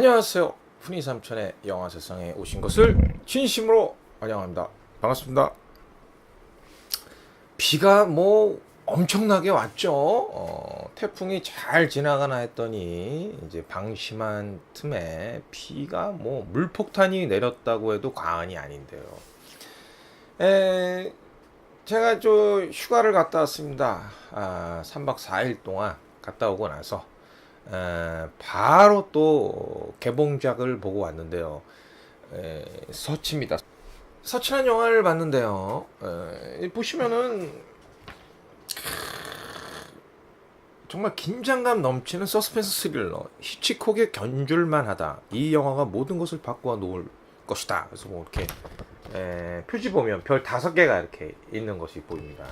안녕하세요. 훈이 삼촌의 영화 세상에 오신 것을 진심으로 환영합니다. 반갑습니다. 비가 뭐 엄청나게 왔죠. 태풍이 잘 지나가나 했더니 이제 방심한 틈에 비가 뭐 물폭탄이 내렸다고 해도 과언이 아닌데요. 제가 휴가를 갔다 왔습니다. 3박 4일 동안 갔다 오고 나서 바로 또 개봉작을 보고 왔는데요. 서치입니다. 서치라는 영화를 봤는데요. 보시면은 정말 긴장감 넘치는 서스펜스 스릴러, 히치콕의 견줄만하다. 이 영화가 모든 것을 바꾸어 놓을 것이다. 그래서 뭐 이렇게 표지 보면 별 5개가 이렇게 있는 것이 보입니다.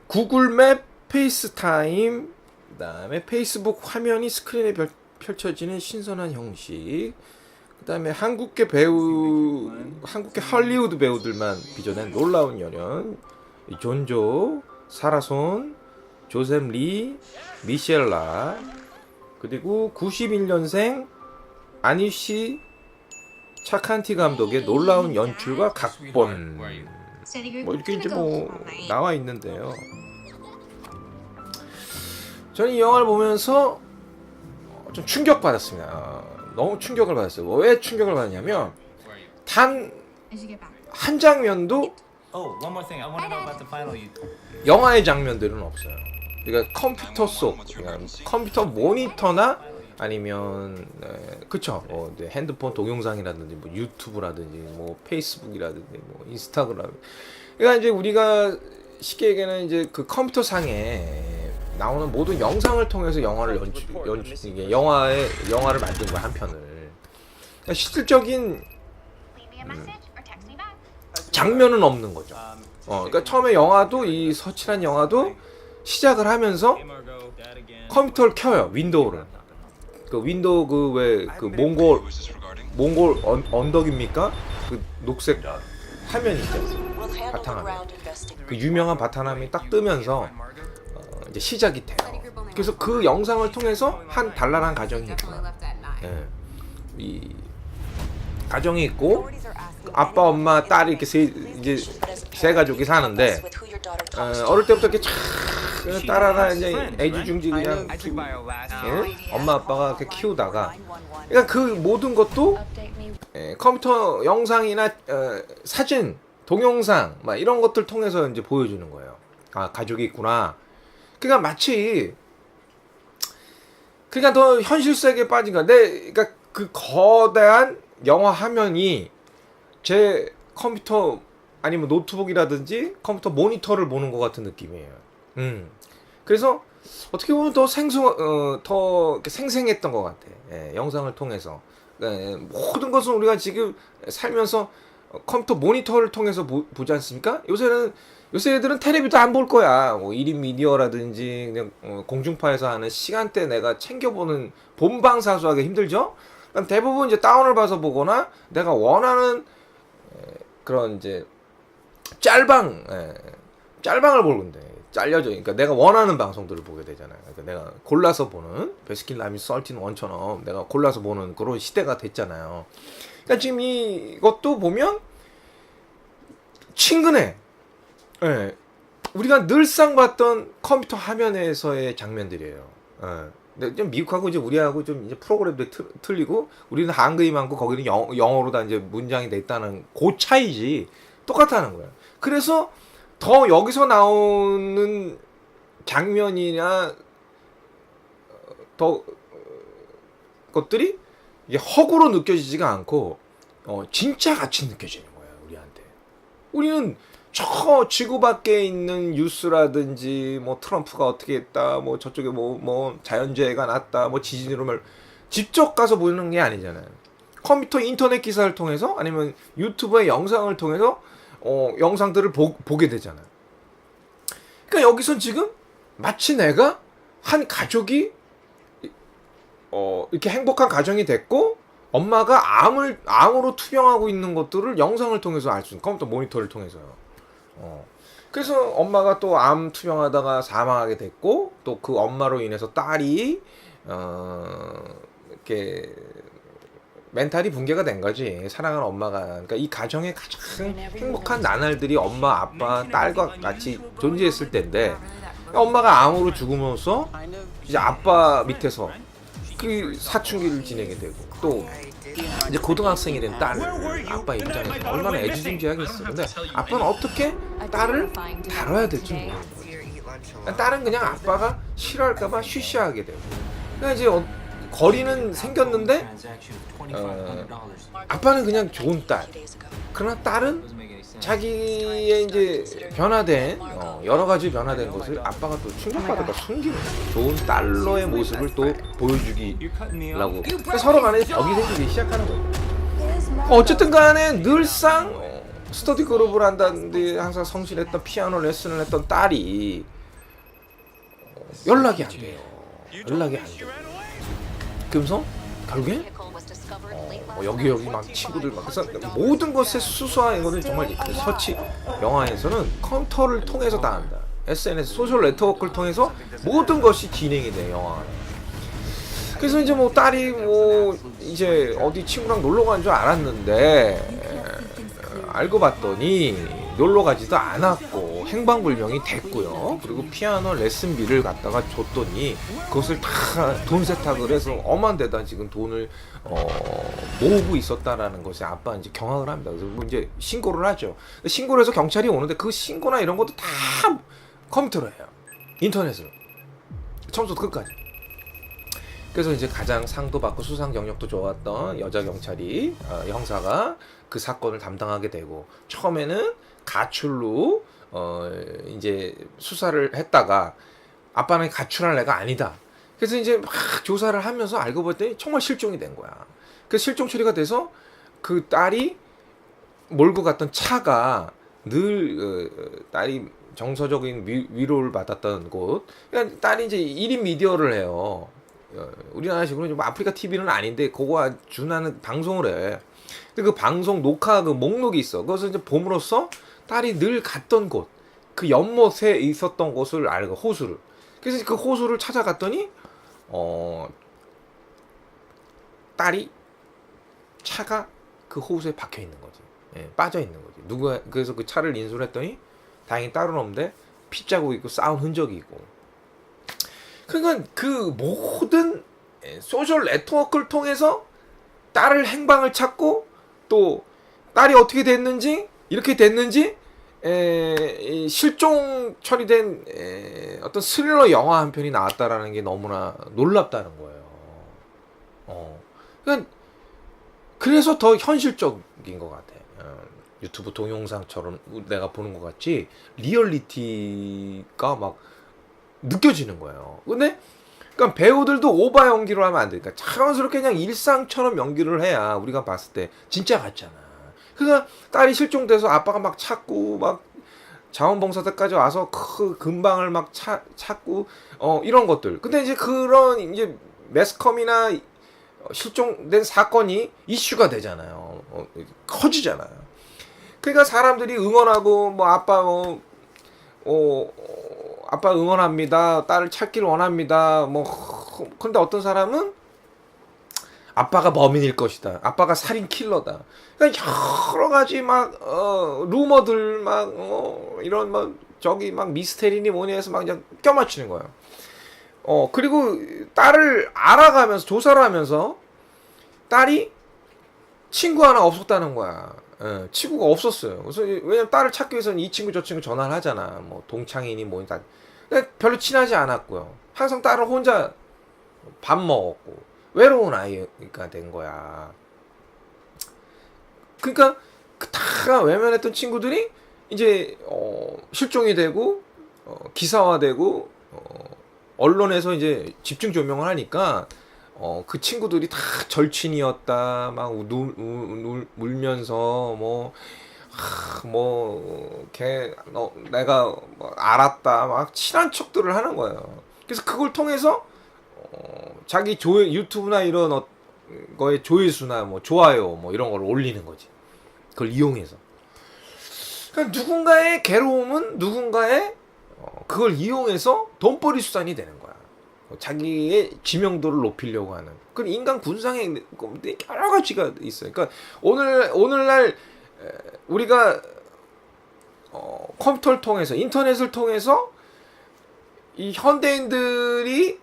구글맵, 페이스타임, 그다음에 페이스북 화면이 스크린에 펼쳐지는 신선한 형식, 그다음에 한국계 할리우드 배우들만 빚어낸 놀라운 연연, 존조, 사라손, 조셉 리, 미셸라, 그리고 91년생 아니시 차칸티 감독의 놀라운 연출과 각본, 뭐 이렇게 이제 뭐 나와 있는데요. 저는 이 영화를 보면서 좀 충격받았습니다. 너무 충격을 받았어요. 왜 충격을 받았냐면 단 한 장면도 영화의 장면들은 없어요. 그러니까 컴퓨터 속, 그러니까 컴퓨터 모니터나 아니면 그쵸, 핸드폰 동영상이라든지 뭐 유튜브라든지 뭐 페이스북이라든지 뭐 인스타그램, 그러니까 이제 우리가 쉽게 얘기하는 이제 그 컴퓨터 상에 나오는 모든 영상을 통해서 영화를 이게 영화를 만든 거야, 한 편을. 그러니까 실질적인 장면은 없는 거죠. 그러니까 처음에 영화도, 이 서치란 영화도 시작을 하면서 컴퓨터를 켜요, 윈도우를. 그 윈도우 그 몽골 언덕입니까? 그 녹색 화면 있잖아요. 바탕화면. 그 유명한 바탕화면이 딱 뜨면서 이제 시작이 돼요. 그래서 그 영상을 통해서 한 단란한 가정이 있구나. 이 가정이 있고 아빠, 엄마, 딸이 이렇게 세 가족이 사는데 어릴 때부터 이렇게 따라가 이제 애지중지 그냥 엄마 아빠가 이렇게 키우다가, 그러니까 그 모든 것도 컴퓨터 영상이나 사진, 동영상 막 이런 것들 통해서 이제 보여주는 거예요. 아, 가족이 있구나. 그러니까 마치 더 현실 세계에 빠진 거야. 그러니까 그 거대한 영화 화면이 제 컴퓨터 아니면 노트북이라든지 컴퓨터 모니터를 보는 것 같은 느낌이에요. 그래서 어떻게 보면 더 생생했던 것 같아. 영상을 통해서. 모든 것은 우리가 지금 살면서 컴퓨터 모니터를 통해서 보지 않습니까? 요새 애들은 텔레비도 안 볼 거야. 뭐 1인 미디어라든지 그냥 공중파에서 하는 시간대 내가 챙겨보는 본방사수하기 힘들죠? 그럼 대부분 이제 다운을 봐서 보거나 내가 원하는 그런 이제 짤방을 보는데 잘려져. 그러니까 내가 원하는 방송들을 보게 되잖아요. 그러니까 내가 골라서 보는, 베스킨라빈스 썰틴 원처럼 내가 골라서 보는 그런 시대가 됐잖아요. 그러니까 지금 이것도 보면 친근해. 우리가 늘상 봤던 컴퓨터 화면에서의 장면들이에요. 근데 좀 미국하고 이제 우리하고 좀 이제 프로그램도 틀리고, 우리는 한글이 많고 거기는 영어로 다 이제 문장이 됐다는 그 차이지, 똑같다는 거예요. 그래서 더 여기서 나오는 장면이나 더 것들이 이게 허구로 느껴지지가 않고 진짜 같이 느껴지는 거예요, 우리한테. 우리는 저 지구 밖에 있는 뉴스라든지 뭐 트럼프가 어떻게 했다, 뭐 저쪽에 뭐 자연재해가 났다, 뭐 지진으로 직접 가서 보는 게 아니잖아요. 컴퓨터 인터넷 기사를 통해서 아니면 유튜브의 영상을 통해서 영상들을 보게 되잖아요. 그러니까 여기선 지금 마치 내가 한 가족이 이렇게 행복한 가정이 됐고, 엄마가 암으로 투병하고 있는 것들을 영상을 통해서 알 수 있는, 컴퓨터 모니터를 통해서요. 그래서 엄마가 또 암 투병하다가 사망하게 됐고 또 그 엄마로 인해서 딸이 이렇게 멘탈이 붕괴가 된 거지. 사랑하는 엄마가. 그러니까 이 가정의 가장 행복한 나날들이 엄마, 아빠, 딸과 같이 존재했을 때인데 엄마가 암으로 죽음으로써 이제 아빠 밑에서 그 사춘기를 지내게 되고 또 이제 고등학생이 된 딸을 아빠 입장에서 얼마나 애지중지하겠어. 근데 아빠는 어떻게 딸을 다뤄야 될지 모르는 거지. 딸은 그냥 아빠가 싫어할까봐 쉬쉬하게 되고. 그러니까 이제 거리는 생겼는데 아빠는 그냥 좋은 딸. 그러나 딸은 자기의 이제 변화된 여러 가지 변화된 것을 아빠가 또 충격받아서 숨기는 좋은 딸로의 모습을 또 보여주기라고 서로 간에 벽이 생기기 시작하는 거예요. 어쨌든 간에 늘상 스터디 그룹을 한다는데 항상 성실했던 피아노 레슨을 했던 딸이 연락이 안 돼요. 연락이 안 돼요. 그러면서 결국에 여기 막 친구들 막 그래서 모든 것의 수수한 이거는 정말 그 서치 영화에서는 컴퓨터를 통해서 다 한다. SNS 소셜 네트워크를 통해서 모든 것이 진행이 돼 영화. 그래서 이제 뭐 딸이 뭐 이제 어디 친구랑 놀러 간 줄 알았는데 알고 봤더니 놀러 가지도 않았고 행방불명이 됐고요. 그리고 피아노 레슨비를 갖다가 줬더니 그것을 다 돈 세탁을 해서 엄한 데다 지금 돈을 모으고 있었다라는 것에 아빠 이제 경악을 합니다. 그래서 뭐 이제 신고를 하죠. 신고를 해서 경찰이 오는데 그 신고나 이런 것도 다 컴퓨터로 해요. 인터넷으로. 처음부터 끝까지. 그래서 이제 가장 상도 받고 수상 경력도 좋았던 여자 경찰이 형사가 그 사건을 담당하게 되고 처음에는 가출로 이제 수사를 했다가 아빠는 가출할 애가 아니다. 그래서 이제 막 조사를 하면서 알고 봤더니 정말 실종이 된 거야. 그래서 실종 처리가 돼서 그 딸이 몰고 갔던 차가 늘 딸이 정서적인 위로를 받았던 곳. 그러니까 딸이 이제 1인 미디어를 해요. 우리나라식으로 좀 아프리카 TV는 아닌데 그거와 준하는 방송을 해. 근데 그 방송 녹화 그 목록이 있어. 그것을 이제 봄으로써 딸이 늘 갔던 곳, 그 연못에 있었던 곳을 알고 호수를. 그래서 그 호수를 찾아갔더니 딸이 차가 그 호수에 박혀 있는 거지. 예, 빠져 있는 거지. 누가 그래서 그 차를 인수를 했더니 다행히 딸은 없는데 핏자국 있고 싸운 흔적이 있고. 그러니까 그 모든 소셜 네트워크를 통해서 딸을 행방을 찾고 또 딸이 어떻게 됐는지 이렇게 됐는지 실종 처리된 어떤 스릴러 영화 한 편이 나왔다라는 게 너무나 놀랍다는 거예요. 그러니까 그래서 더 현실적인 것 같아. 유튜브 동영상처럼 내가 보는 것 같지 리얼리티가 막 느껴지는 거예요. 근데 그러니까 배우들도 오바 연기로 하면 안 되니까 자연스럽게 그냥 일상처럼 연기를 해야 우리가 봤을 때 진짜 같잖아. 그러니까 딸이 실종돼서 아빠가 막 찾고 막 자원봉사자까지 와서 그 근방을 막 찾고 이런 것들. 근데 이제 그런 이제 매스컴이나 실종된 사건이 이슈가 되잖아요. 커지잖아요. 그러니까 사람들이 응원하고 뭐 아빠 아빠 응원합니다. 딸을 찾기를 원합니다. 뭐 근데 어떤 사람은 아빠가 범인일 것이다. 아빠가 살인 킬러다. 그러니까 여러 가지 막 루머들 막 이런 뭐 저기 막 미스테리니 뭐니 해서 막 그냥 껴맞추는 거예요. 그리고 딸을 알아가면서 조사를 하면서 딸이 친구 하나 없었다는 거야. 친구가 없었어요. 그래서 왜냐면 딸을 찾기 위해서는 이 친구 저 친구 전화를 하잖아. 뭐 동창이니 뭐니 다. 근데 별로 친하지 않았고요. 항상 딸은 혼자 밥 먹었고 외로운 아이가 된 거야. 그러니까 다 외면했던 친구들이 이제 실종이 되고 기사화되고 언론에서 이제 집중 조명을 하니까 그 친구들이 다 절친이었다 막 울면서 내가 뭐 알았다 막 친한 척들을 하는 거예요. 그래서 그걸 통해서 자기 유튜브나 이런 거에 조회수나 뭐 좋아요 뭐 이런 걸 올리는 거지. 그걸 이용해서. 그러니까 누군가의 괴로움은 누군가의 그걸 이용해서 돈벌이 수단이 되는 거야. 자기의 지명도를 높이려고 하는. 그 인간 군상의 여러 가지가 있어요. 그러니까 오늘날 우리가 컴퓨터를 통해서 인터넷을 통해서 이 현대인들이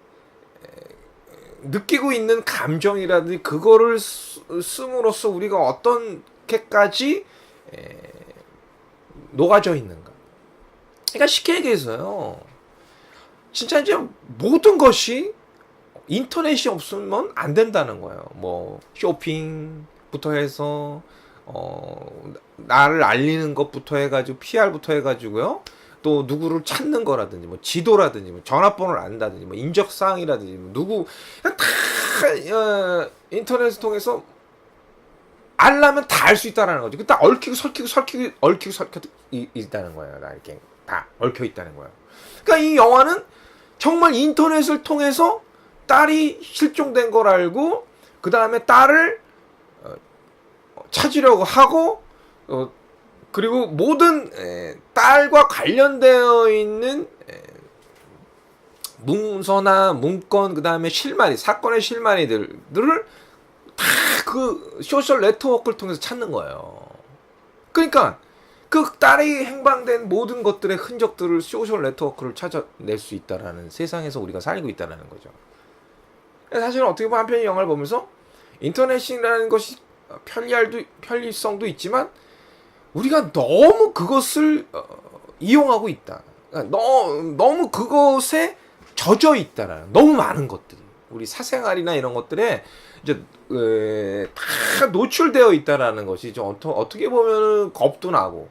느끼고 있는 감정이라든지 그거를 씀으로써 우리가 어떻게까지 녹아져 있는가. 그러니까 쉽게 얘기해서요. 진짜 이제 모든 것이 인터넷이 없으면 안 된다는 거예요. 뭐 쇼핑부터 해서 나를 알리는 것부터 해가지고 PR부터 해가지고요. 또 누구를 찾는 거라든지 뭐 지도라든지 뭐 전화번호를 안다든지 뭐 인적 사항이라든지 뭐 누구 다 인터넷을 통해서 알려면 다 알 수 있다라는 거죠. 다 얽히고 설키고 있다는 거예요. 다 이렇게 다 얽혀 있다는 거예요. 그러니까 이 영화는 정말 인터넷을 통해서 딸이 실종된 걸 알고 그 다음에 딸을 찾으려고 하고 그리고 모든 딸과 관련되어 있는 문서나 문건 그 다음에 실마리 사건의 실마리들을 다 그 소셜 네트워크를 통해서 찾는 거예요. 그러니까 그 딸이 행방된 모든 것들의 흔적들을 소셜 네트워크를 찾아낼 수 있다라는 세상에서 우리가 살고 있다라는 거죠. 사실 어떻게 보면 한편의 영화를 보면서 인터넷이라는 것이 편리성도 있지만 우리가 너무 그것을 이용하고 있다. 그러니까 너무 그것에 젖어 있다라는 너무 많은 것들이 우리 사생활이나 이런 것들에 이제 다 노출되어 있다라는 것이 좀 어떻게 보면 겁도 나고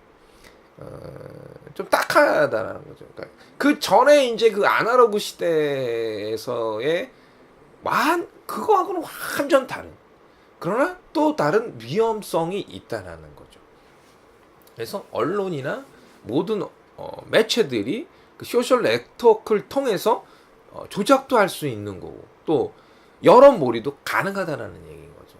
좀 딱하다라는 거죠. 그러니까 그 전에 이제 그 아날로그 시대에서의 그거하고는 완전 다른 그러나 또 다른 위험성이 있다라는 거죠. 그래서 언론이나 모든 매체들이 그 소셜 네트워크를 통해서 조작도 할 수 있는 거고 또 여론몰이도 가능하다라는 얘기인 거죠.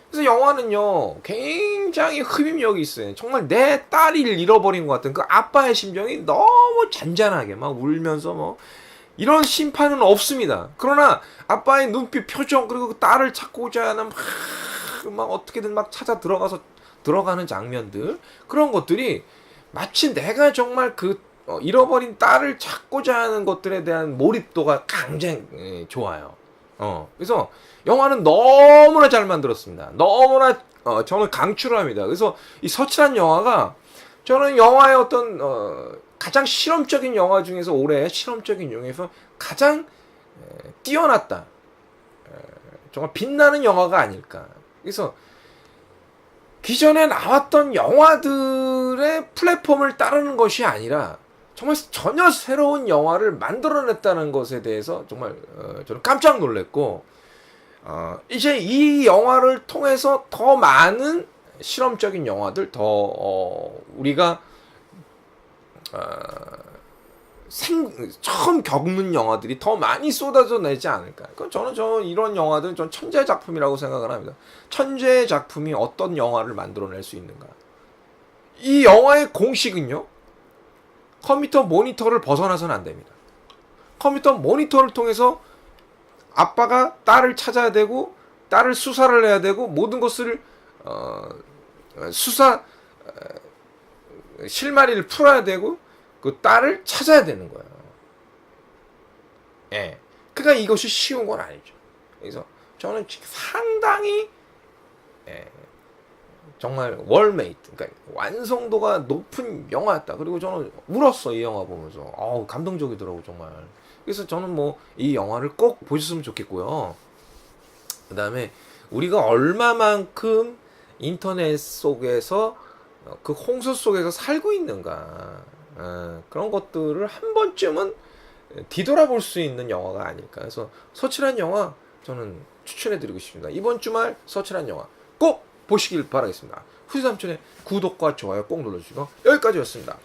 그래서 영화는요 굉장히 흡입력이 있어요. 정말 내 딸을 잃어버린 것 같은 그 아빠의 심정이 너무 잔잔하게 막 울면서 뭐 이런 심판은 없습니다. 그러나 아빠의 눈빛, 표정 그리고 그 딸을 찾고자 하는 막 어떻게든 막 찾아 들어가는 장면들 그런 것들이 마치 내가 정말 그 잃어버린 딸을 찾고자 하는 것들에 대한 몰입도가 굉장히 좋아요. 그래서 영화는 너무나 잘 만들었습니다. 너무나 저는 강추를 합니다. 그래서 이 서칠한 영화가 저는 영화의 어떤 가장 실험적인 영화 중에서 올해 실험적인 영화에서 가장 뛰어났다. 정말 빛나는 영화가 아닐까. 그래서 기존에 나왔던 영화들의 플랫폼을 따르는 것이 아니라 정말 전혀 새로운 영화를 만들어냈다는 것에 대해서 정말 저는 깜짝 놀랐고 이제 이 영화를 통해서 더 많은 실험적인 영화들 더 우리가 처음 겪는 영화들이 더 많이 쏟아져 내지 않을까. 저는 이런 영화들은 전 천재 작품이라고 생각을 합니다. 천재 작품이 어떤 영화를 만들어낼 수 있는가. 이 영화의 공식은요. 컴퓨터 모니터를 벗어나서는 안 됩니다. 컴퓨터 모니터를 통해서 아빠가 딸을 찾아야 되고 딸을 수사를 해야 되고 모든 것을 실마리를 풀어야 되고 그 딸을 찾아야 되는 거예요. 예. 그러니까 이것이 쉬운 건 아니죠. 그래서 저는 상당히 정말 월메이트, 그러니까 완성도가 높은 영화였다. 그리고 저는 울었어 이 영화 보면서. 감동적이더라고 정말. 그래서 저는 뭐 이 영화를 꼭 보셨으면 좋겠고요. 그 다음에 우리가 얼마만큼 인터넷 속에서 그 홍수 속에서 살고 있는가. 그런 것들을 한 번쯤은 뒤돌아볼 수 있는 영화가 아닐까. 그래서 서칠한 영화 저는 추천해드리고 싶습니다. 이번 주말 서칠한 영화 꼭 보시길 바라겠습니다. 후지삼촌의 구독과 좋아요 꼭 눌러주시고 여기까지였습니다.